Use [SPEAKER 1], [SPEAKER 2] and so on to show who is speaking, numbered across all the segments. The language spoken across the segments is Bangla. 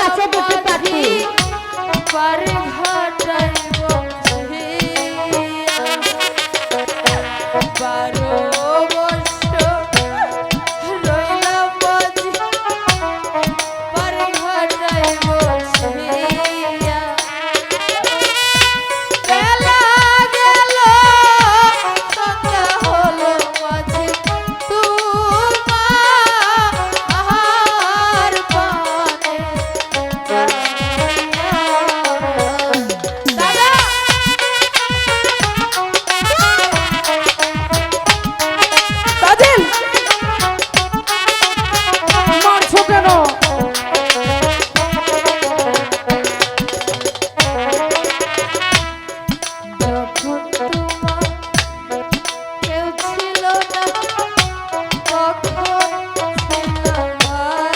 [SPEAKER 1] আছে দুটো পাখি
[SPEAKER 2] পারে ঘাটাই বসে বারো বছর রইলাম বাজি পারে ঘাটাই বসে বেলা গেল সন্ধ্যা হলো মাঝে তোমার পানে দাদা
[SPEAKER 3] তাজিল মারছো কেন?
[SPEAKER 2] যখন তোমার কেউ ছিল না তখন ছিলাম আমি।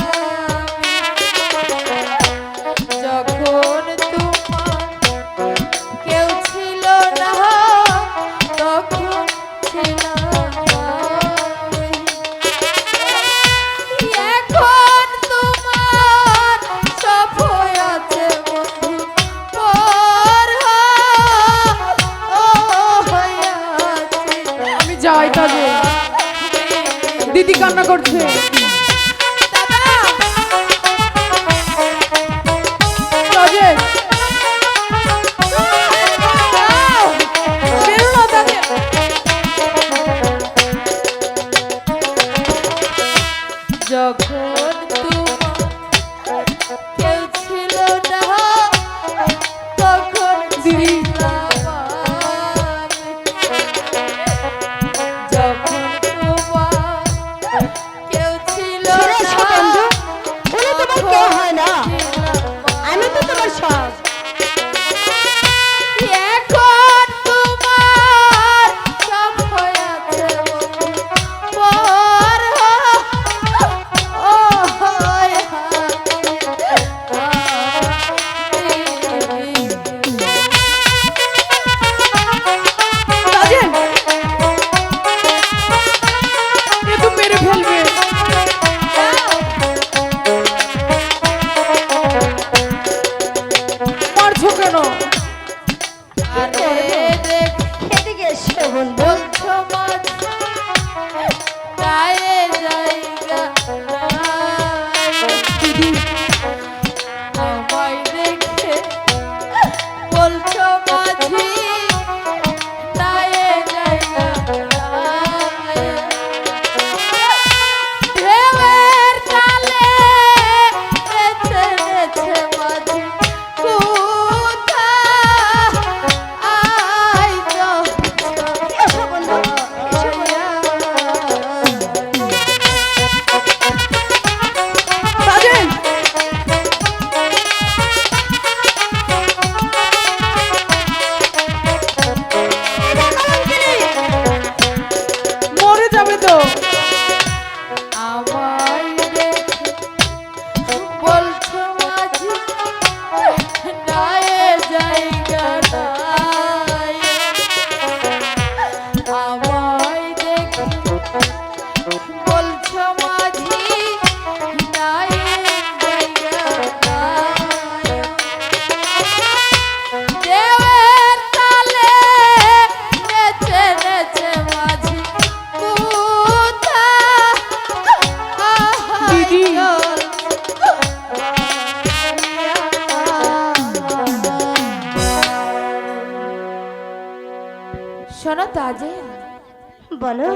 [SPEAKER 2] যখন তোমার কেউ ছিল না তখন ছিলাম আমি। এখন তোমার সব হয়েছে বন্ধু পর হইয়াছি
[SPEAKER 3] আমি যাই তাজিল, দিদি কান্না করছে। তাজিল বেরো না তাজিল।
[SPEAKER 2] যখন তোমার কেউ ছিল না তখন ছিলাম আমি। যখন তোমার কেউ ছিল
[SPEAKER 1] ছেড়ে এসো
[SPEAKER 2] না
[SPEAKER 1] বন্ধু, উনি তোমার কেউ হয় না,
[SPEAKER 2] ছিলাম
[SPEAKER 1] আমি তো তোমার সব।
[SPEAKER 2] এখন তোমার সব হয়েছে পর
[SPEAKER 3] তাজিল এ তো মেরে ফেলবে। মারছো কেন?
[SPEAKER 2] আরে দেখ
[SPEAKER 1] এদিকে এসো বন্ধু,
[SPEAKER 2] বলছো মাছ গায়ে জায়গা
[SPEAKER 3] দিদি
[SPEAKER 2] আমায় দেখে বলছো মাঝি গায়ে জায়গা ঢেউয়ের তালে নেচে নেচে মাঝি কোথা আই
[SPEAKER 1] এসো বন্ধু, এসো বন্ধু।
[SPEAKER 3] তাজিল মরে যাবে তো।
[SPEAKER 2] আমায় দেখে বলছো মাঝি নায়ে জায়গা নাই আমায় দেখে বলছো মাঝি নায়ে জায়গা নাই দেওয়ের তালে নেচে নেচে মাঝি কোথা
[SPEAKER 3] দিদি। শোনো তাজিল,
[SPEAKER 1] বলো।